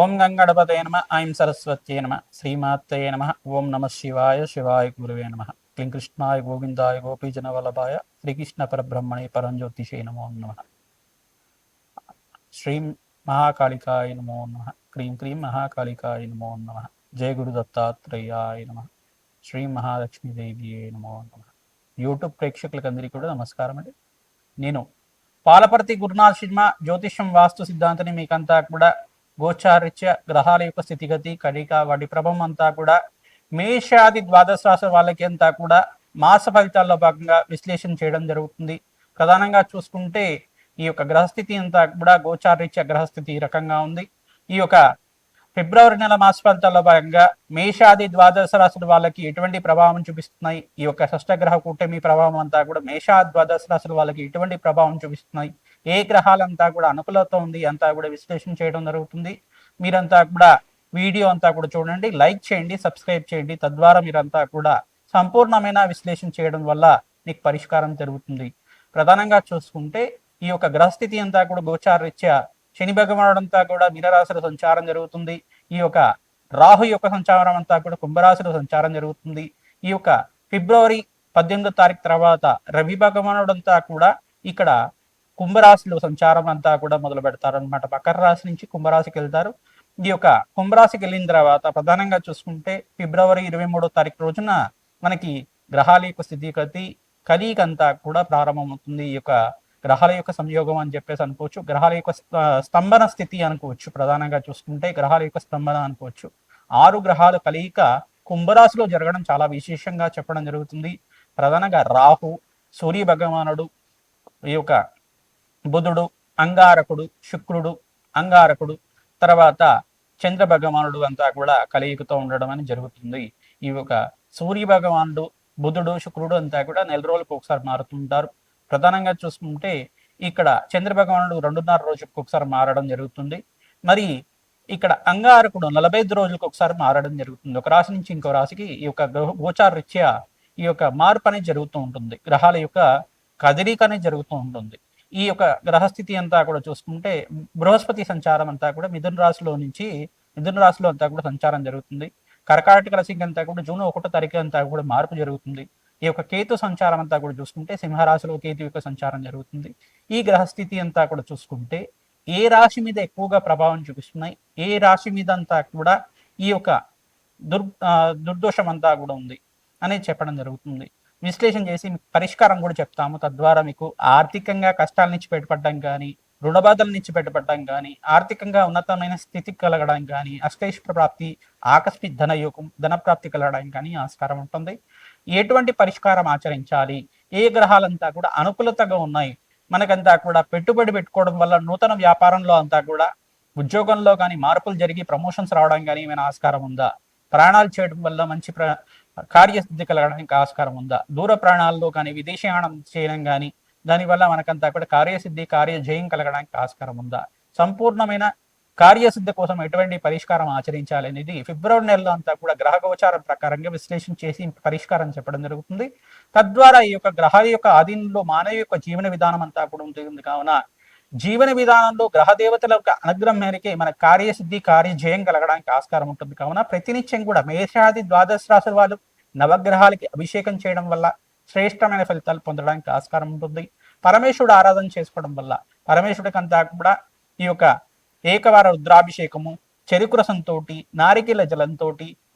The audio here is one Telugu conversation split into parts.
ఓం గంగణపతయ నమ ఐం సరస్వత్యే నమ శ్రీమాత్రయ నమ ఓం నమ శివాయ శివాయ గురువే నమ క్లీం కృష్ణాయ గోవిందాయ గోపీజన వల్లభాయ శ్రీకృష్ణ పరబ్రహ్మణే పరంజ్యోతిషే నమో నమ శ్రీం మహాకాళికాయ నమో నమ క్రీం క్రీం మహాకాళికాయ నమో నమ జయ గురు దత్తాత్రేయాయ నమ శ్రీ మహాలక్ష్మీదేవి నమో నమ యూట్యూబ్ ప్రేక్షకులకు అందరికీ కూడా నమస్కారం అండి. నేను పాలపర్తి గురునాథ్ శర్మ జ్యోతిష్యం వాస్తు సిద్ధాంతాన్ని మీకంతా కూడా గోచారిత్య గ్రహాల యొక్క స్థితిగతి కడిక వాటి ప్రభావం అంతా కూడా మేషాది ద్వాదశ రాశి వాళ్ళకి అంతా కూడా మాస ఫలితాల్లో భాగంగా విశ్లేషణ చేయడం జరుగుతుంది. ప్రధానంగా చూసుకుంటే ఈ యొక్క గ్రహస్థితి అంతా కూడా గోచారిత్య గ్రహస్థితి ఈ రకంగా ఉంది. ఈ యొక్క ఫిబ్రవరి నెల మాస ఫలితాల్లో భాగంగా మేషాది ద్వాదశ రాశుల వాళ్ళకి ఎటువంటి ప్రభావం చూపిస్తున్నాయి, ఈ యొక్క షష్టగ్రహ కూటమి ప్రభావం అంతా కూడా మేషాది ద్వాదశ రాశుల వాళ్ళకి ఎటువంటి ప్రభావం చూపిస్తున్నాయి, ఏ గ్రహాలంతా కూడా అనుకూలత ఉంది అంతా కూడా విశ్లేషణ చేయడం జరుగుతుంది. మీరంతా కూడా వీడియో అంతా కూడా చూడండి, లైక్ చేయండి, సబ్స్క్రైబ్ చేయండి. తద్వారా మీరంతా కూడా సంపూర్ణమైన విశ్లేషణ చేయడం వల్ల మీకు పరిష్కారం జరుగుతుంది. ప్రధానంగా చూసుకుంటే ఈ యొక్క గ్రహస్థితి అంతా కూడా గోచారరీత్యా శని భగవానుడు అంతా కూడా మీనరాశిలో సంచారం జరుగుతుంది. ఈ యొక్క రాహు యొక్క సంచారం అంతా కూడా కుంభరాశిలో సంచారం జరుగుతుంది. ఈ యొక్క ఫిబ్రవరి 18వ తారీఖు తర్వాత రవి భగవానుడు అంతా కూడా ఇక్కడ కుంభరాశిలో సంచారం అంతా కూడా మొదలు పెడతారు అనమాట. మకర రాశి నుంచి కుంభరాశికి వెళ్తారు. ఈ యొక్క కుంభరాశికి వెళ్ళిన తర్వాత ప్రధానంగా చూసుకుంటే ఫిబ్రవరి 23వ తారీఖు రోజున మనకి గ్రహాల యొక్క స్థితిగతి కలీక అంతా కూడా ప్రారంభమవుతుంది. ఈ యొక్క గ్రహాల యొక్క సంయోగం అని చెప్పేసి అనుకోవచ్చు, గ్రహాల యొక్క స్తంభన స్థితి అనుకోవచ్చు. ప్రధానంగా చూసుకుంటే గ్రహాల యొక్క స్తంభన అనుకోవచ్చు. 6 గ్రహాల కలయిక కుంభరాశిలో జరగడం చాలా విశేషంగా చెప్పడం జరుగుతుంది. ప్రధానంగా రాహు, సూర్య భగవానుడు, ఈ యొక్క బుధుడు, అంగారకుడు, శుక్రుడు, అంగారకుడు, తర్వాత చంద్ర భగవానుడు అంతా కూడా కలయికతో ఉండడం అని జరుగుతుంది. ఈ యొక్క సూర్య భగవానుడు, బుధుడు, శుక్రుడు అంతా కూడా నెల రోజులకు ఒకసారి మారుతుంటారు. ప్రధానంగా చూసుకుంటే ఇక్కడ చంద్ర భగవానుడు 2.5 రోజులకు ఒకసారి మారడం జరుగుతుంది. మరి ఇక్కడ అంగారకుడు 45 రోజులకు ఒకసారి మారడం జరుగుతుంది. ఒక రాశి నుంచి ఇంకో రాశికి ఈ యొక్క గోచార రీత్యా ఈ యొక్క మార్పు అనేది జరుగుతూ ఉంటుంది. గ్రహాల యొక్క కదలిక అనేది జరుగుతూ ఉంటుంది. ఈ యొక్క గ్రహస్థితి అంతా కూడా చూసుకుంటే బృహస్పతి సంచారం అంతా కూడా మిథున రాశిలో అంతా కూడా సంచారం జరుగుతుంది. కర్కాటక రాశికి అంతా కూడా జూన్ 1వ తారీఖు అంతా కూడా మార్పు జరుగుతుంది. ఈ యొక్క కేతు సంచారం అంతా కూడా చూసుకుంటే సింహరాశిలో కేతు యొక్క సంచారం జరుగుతుంది. ఈ గ్రహస్థితి అంతా కూడా చూసుకుంటే ఏ రాశి మీద ఎక్కువగా ప్రభావం చూపిస్తున్నాయి, ఏ రాశి మీద అంతా కూడా ఈ యొక్క దుర్దోషం అంతా కూడా ఉంది అనేది చెప్పడం జరుగుతుంది. విశ్లేషణ చేసి పరిష్కారం కూడా చెప్తాము. తద్వారా మీకు ఆర్థికంగా కష్టాల నుంచి బయటపడడం కానీ, రుణబాధల నుంచి బయటపడడం కానీ, ఆర్థికంగా ఉన్నతమైన స్థితికి కలగడం కానీ, అష్టైశ్వర్య ప్రాప్తి, ఆకస్మిక ధన ప్రాప్తి కలగడానికి కానీ ఆస్కారం ఉంటుంది. ఎటువంటి పరిష్కారం ఆచరించాలి, ఏ గ్రహాలంతా కూడా అనుకూలతగా ఉన్నాయి, మనకంతా కూడా పెట్టుబడి పెట్టుకోవడం వల్ల నూతన వ్యాపారంలో అంతా కూడా ఉద్యోగంలో కానీ మార్పులు జరిగి ప్రమోషన్స్ రావడం కానీ ఏమైనా ఆస్కారం ఉందా, ప్రాణాలు చేయడం వల్ల మంచి కార్యసిద్ధి కలగడానికి ఆస్కారం ఉందా, దూర ప్రాణాల్లో కానీ విదేశీయానం చేయడం కానీ దానివల్ల మనకంతా కూడా కార్యసిద్ధి కార్యజయం కలగడానికి ఆస్కారం ఉందా, సంపూర్ణమైన కార్యసిద్ధి కోసం ఎటువంటి పరిష్కారం ఆచరించాలి అనేది ఫిబ్రవరి నెలలో అంతా కూడా గ్రహ గోచారం ప్రకారంగా విశ్లేషణ చేసి పరిష్కారం చెప్పడం జరుగుతుంది. తద్వారా ఈ యొక్క గ్రహాల యొక్క ఆధీనంలో మానవ యొక్క జీవన విధానం అంతా కూడా ఉంటుంది. కావున జీవన విధానంలో గ్రహ దేవతల యొక్క అనుగ్రహం మేరకే మన కార్యసిద్ధి కార్యజయం కలగడానికి ఆస్కారం ఉంటుంది. కావున ప్రతినిత్యం కూడా మేషాది ద్వాదశ రాశుల వాళ్ళు నవగ్రహాలకి అభిషేకం చేయడం వల్ల శ్రేష్టమైన ఫలితాలు పొందడానికి ఆస్కారం ఉంటుంది. పరమేశ్వరుడు ఆరాధన చేసుకోవడం వల్ల పరమేశ్వరుడికి అంతా కూడా ఈ యొక్క ఏకవార రుద్రాభిషేకము, చెరుకు రసంతో, నారికేల జలంతో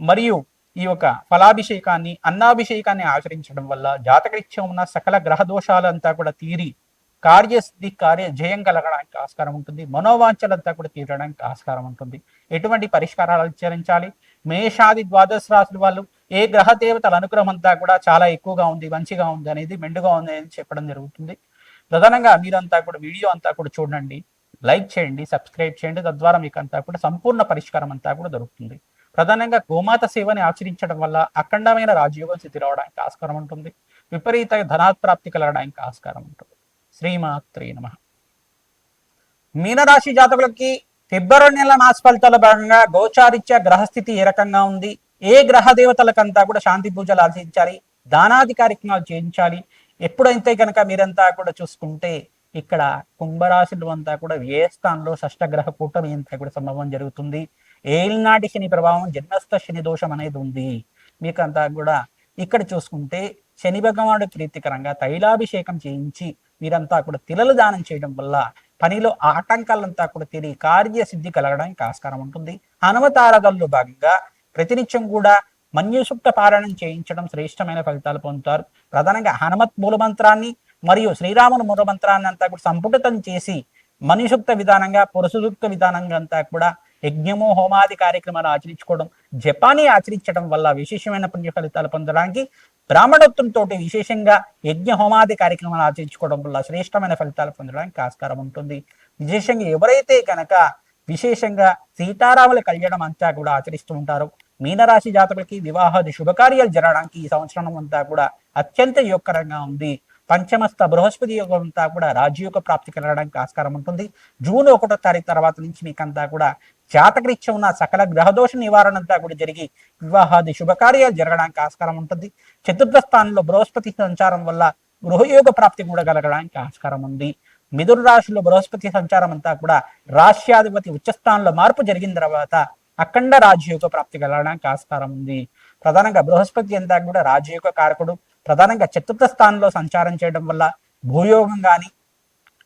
మరియు ఈ యొక్క ఫలాభిషేకాన్ని, అన్నాభిషేకాన్ని ఆచరించడం వల్ల జాతకరీత్యం ఉన్న సకల గ్రహ దోషాలంతా కూడా తీరి కార్యసిద్ధి కార్యజయం కలగడానికి ఆస్కారం ఉంటుంది. మనోవాంఛలంతా కూడా తీరడానికి ఆస్కారం ఉంటుంది. ఎటువంటి పరిష్కారాలు ఆచరించాలి, మేషాది ద్వాదశ రాశుల వాళ్ళు ఏ గ్రహ దేవతల అనుగ్రహం అంతా కూడా చాలా ఎక్కువగా ఉంది, మంచిగా ఉంది అనేది, మెండుగా ఉంది అనేది చెప్పడం జరుగుతుంది. ప్రధానంగా మీరంతా కూడా వీడియో అంతా కూడా చూడండి, లైక్ చేయండి, సబ్స్క్రైబ్ చేయండి. తద్వారా మీకు అంతా కూడా సంపూర్ణ పరిష్కారం అంతా కూడా దొరుకుతుంది. ప్రధానంగా గోమాత సేవని ఆచరించడం వల్ల అఖండమైన రాజయోగం స్థితి రావడానికి ఆస్కారం ఉంటుంది. విపరీత ధనాప్రాప్తి కలగడానికి ఆస్కారం ఉంటుంది. శ్రీమాత్రే నమః. మీనరాశి జాతకులకి ఫిబ్రవరి నెల మాస ఫలితాల భాగంగా గోచారిత్య గ్రహస్థితి ఏ రకంగా ఉంది, ఏ గ్రహ దేవతలకంతా కూడా శాంతి పూజలు ఆచరించాలి, దానాది కార్యక్రమాలు చేయించాలి. ఎప్పుడైతే కనుక మీరంతా కూడా చూసుకుంటే ఇక్కడ కుంభరాశులు అంతా కూడా వ్యయ స్థానంలో షష్టగ్రహ కూటమి అంతా కూడా సంభవం జరుగుతుంది. ఏలినాటి శని ప్రభావం, జన్మస్థ శని దోషం అనేది ఉంది మీకంతా కూడా. ఇక్కడ చూసుకుంటే శని భగవానుడు ప్రీతికరంగా తైలాభిషేకం చేయించి మీరంతా కూడా తిలలు దానం చేయడం వల్ల పనిలో ఆటంకాలంతా కూడా తిరిగి కార్యసిద్ధి కలగడానికి ఆస్కారం ఉంటుంది. హనుమతారాధనలో భాగంగా ప్రతినిత్యం కూడా మన్యుసూక్త పారాయణం చేయించడం శ్రేష్టమైన ఫలితాలు పొందుతారు. ప్రధానంగా హనుమత్ మూలమంత్రాన్ని మరియు శ్రీరాముని మూలమంత్రాన్ని అంతా కూడా సంపుటితం చేసి మనుసూక్త విధానంగా పురుషసూక్త విధానంగా అంతా కూడా యజ్ఞము హోమాది కార్యక్రమాలు ఆచరించుకోవడం, జపాన్ని ఆచరించడం వల్ల విశేషమైన పుణ్య ఫలితాలు పొందడానికి బ్రాహ్మణోత్తంతో విశేషంగా యజ్ఞ హోమాది కార్యక్రమాలు ఆచరించుకోవడం వల్ల శ్రేష్టమైన ఫలితాలు పొందడానికి ఆస్కారం ఉంటుంది. విశేషంగా ఎవరైతే కనుక విశేషంగా సీతారాముల కళ్యాణం అంతా కూడా ఆచరిస్తూ ఉంటారో మీనరాశి జాతకులకి వివాహాది శుభకార్యాలు జరగడానికి ఈ సంవత్సరం అంతా కూడా అత్యంత యోగకరంగా ఉంది. పంచమస్థ బృహస్పతి యోగం అంతా కూడా రాజయోగ ప్రాప్తి కలగడానికి ఆస్కారం ఉంటుంది. జూన్ 1వ తారీఖు తర్వాత నుంచి మీకంతా కూడా జాతకరీత్యా ఉన్న సకల గ్రహదోష నివారణ అంతా కూడా జరిగి వివాహాది శుభకార్యాలు జరగడానికి ఆస్కారం ఉంటుంది. చతుర్థ స్థానంలో బృహస్పతి సంచారం వల్ల గృహయోగ ప్రాప్తి కూడా కలగడానికి ఆస్కారం ఉంది. మిథున రాశిలో బృహస్పతి సంచారం అంతా కూడా రాష్ట్రాధిపతి ఉచ్చస్థానంలో మార్పు జరిగిన తర్వాత అఖండ రాజయోగ ప్రాప్తి కలగడానికి ఆస్కారం ఉంది. ప్రధానంగా బృహస్పతి అంతా కూడా రాజయోగ కారకుడు. ప్రధానంగా చతుర్థ స్థానంలో సంచారం చేయడం వల్ల భూయోగం కానీ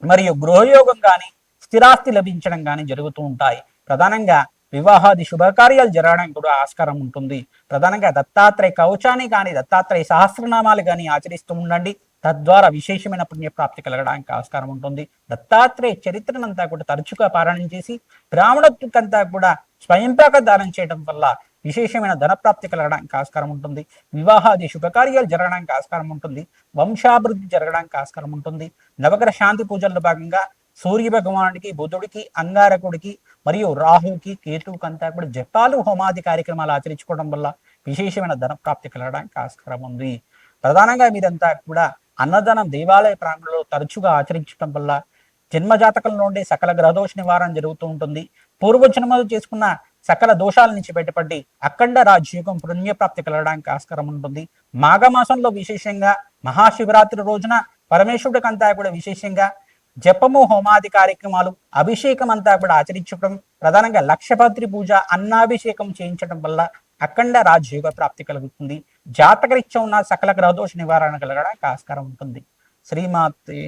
మరియు గృహయోగం కానీ స్థిరాస్తి లభించడం కానీ జరుగుతూ ఉంటాయి. ప్రధానంగా వివాహాది శుభకార్యాలు జరగడానికి కూడా ఆస్కారం ఉంటుంది. ప్రధానంగా దత్తాత్రేయ కవచాన్ని కానీ దత్తాత్రేయ సహస్రనామాలు కానీ ఆచరిస్తూ ఉండండి. తద్వారా విశేషమైన పుణ్యప్రాప్తి కలగడానికి ఆస్కారం ఉంటుంది. దత్తాత్రేయ చరిత్రనంతా కూడా తరచుగా పారాయణం చేసి బ్రాహ్మణత్వంతా కూడా స్వయంపాక దానం చేయడం వల్ల విశేషమైన ధనప్రాప్తి కలగడానికి ఆస్కారం ఉంటుంది. వివాహాది శుభకార్యాలు జరగడానికి ఆస్కారం ఉంటుంది. వంశాభివృద్ధి జరగడానికి ఆస్కారం ఉంటుంది. నవగ్రహ శాంతి పూజల్లో భాగంగా సూర్య భగవానుడికి, బుధుడికి, అంగారకుడికి మరియు రాహుకి, కేతువుకి అంతా కూడా జపాలు హోమాది కార్యక్రమాలు ఆచరించుకోవడం వల్ల విశేషమైన ధనప్రాప్తి కలగడానికి ఆస్కారం ఉంది. ప్రధానంగా మీరంతా కూడా అన్నదానం దేవాలయ ప్రాంగణంలో తరచుగా ఆచరించడం వల్ల జన్మజాతకంలో ఉండే సకల గ్రహదోష నివారణ జరుగుతూ ఉంటుంది. పూర్వజన్మలు చేసుకున్న సకల దోషాల నుంచి బయటపడి అఖండ రాజయోగం పుణ్యప్రాప్తి కలగడానికి ఆస్కారం ఉంటుంది. మాఘమాసంలో విశేషంగా మహాశివరాత్రి రోజున పరమేశ్వరుడికి అంతా కూడా విశేషంగా జపము హోమాది కార్యక్రమాలు అభిషేకం అంతా కూడా ఆచరించడం, ప్రధానంగా లక్షపత్రి పూజ అన్నాభిషేకం చేయించడం వల్ల అఖండ రాజయోగ ప్రాప్తి కలుగుతుంది. జాతకరీత్యా ఉన్న సకల గ్రహదోష నివారణ కలగడానికి ఆస్కారం ఉంటుంది. శ్రీమాతే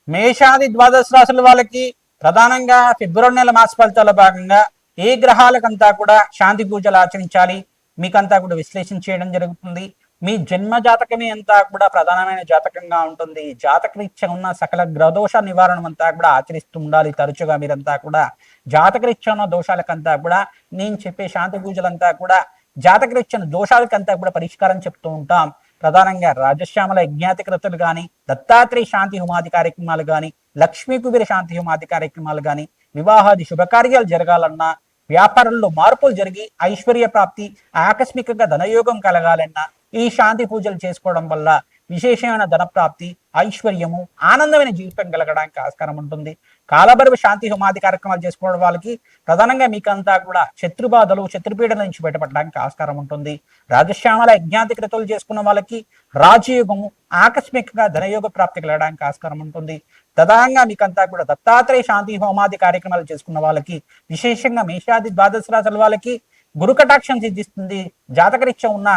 మేషాది ద్వాదశ రాశుల వాళ్ళకి ప్రధానంగా ఫిబ్రవరి నెల మాస ఫలితాల భాగంగా ఏ గ్రహాలకంతా కూడా శాంతి పూజలు ఆచరించాలి మీకంతా కూడా విశ్లేషణ చేయడం జరుగుతుంది. మీ జన్మ జాతకమే అంతా కూడా ప్రధానమైన జాతకంగా ఉంటుంది. జాతకరీత్యా ఉన్న సకల గ్రహదోష నివారణ అంతా కూడా ఆచరిస్తూ ఉండాలి. తరచుగా మీరంతా కూడా జాతకరీత్యా ఉన్న దోషాలకంతా కూడా నేను చెప్పే శాంతి పూజలంతా కూడా జాతకరీత్యా దోషాలకంతా కూడా పరిష్కారం చెప్తూ ఉంటాం. ప్రధానంగా రాజశ్యామల యజ్ఞాతి కృతులు కానీ, దత్తాత్రేయ శాంతి హోమాది కార్యక్రమాలు కానీ, లక్ష్మీ కుబేర శాంతి హోమాది కార్యక్రమాలు కానీ, వివాహాది శుభకార్యాలు జరగాలన్నా, వ్యాపారంలో మార్పులు జరిగి ఐశ్వర్య ప్రాప్తి, ఆకస్మికంగా ధనయోగం కలగాలన్నా ఈ శాంతి పూజలు చేసుకోవడం వల్ల విశేషమైన ధనప్రాప్తి, ఐశ్వర్యము, ఆనందమైన జీవితం కలగడానికి ఆస్కారం ఉంటుంది. కాలభైరవ శాంతి హోమాది కార్యక్రమాలు చేసుకోవడం వాళ్ళకి ప్రధానంగా మీకంతా కూడా శత్రుబాధలు, శత్రుపీడల నుంచి బయటపడడానికి ఆస్కారం ఉంటుంది. రాజశ్యామల యజ్ఞాతి క్రతువులు చేసుకున్న వాళ్ళకి రాజయోగము, ఆకస్మికంగా ధనయోగ ప్రాప్తి కలగడానికి ఆస్కారం ఉంటుంది. ప్రధానంగా మీకంతా కూడా దత్తాత్రేయ శాంతి హోమాది కార్యక్రమాలు చేసుకున్న వాళ్ళకి విశేషంగా మేషాది ద్వాదశ రాశుల వాళ్ళకి గురు కటాక్షం సిద్ధిస్తుంది. జాతకరీత్యా ఉన్న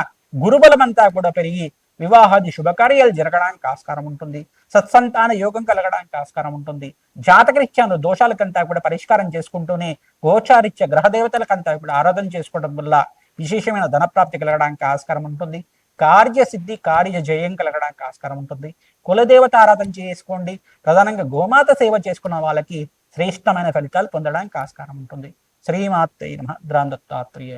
గురుబలం అంతా కూడా పెరిగి వివాహాది శుభకార్యాలు జరగడానికి ఆస్కారం ఉంటుంది. సత్సంతాన యోగం కలగడానికి ఆస్కారం ఉంటుంది. జాతకరీత్యా దోషాలకంతా కూడా పరిష్కారం చేసుకుంటూనే గోచారిత్య గ్రహదేవతలకంతా కూడా ఆరాధన చేసుకోవడం వల్ల విశేషమైన ధనప్రాప్తి కలగడానికి ఆస్కారం ఉంటుంది. కార్యసిద్ధి, కార్య జయం కలగడానికి ఆస్కారం ఉంటుంది. కులదేవత ఆరాధన చేసుకోండి. ప్రధానంగా గోమాత సేవ చేసుకున్న వాళ్ళకి శ్రేష్టమైన ఫలితాలు పొందడానికి ఆస్కారం ఉంటుంది. శ్రీమాత్రే నమః. దత్తాత్రేయ.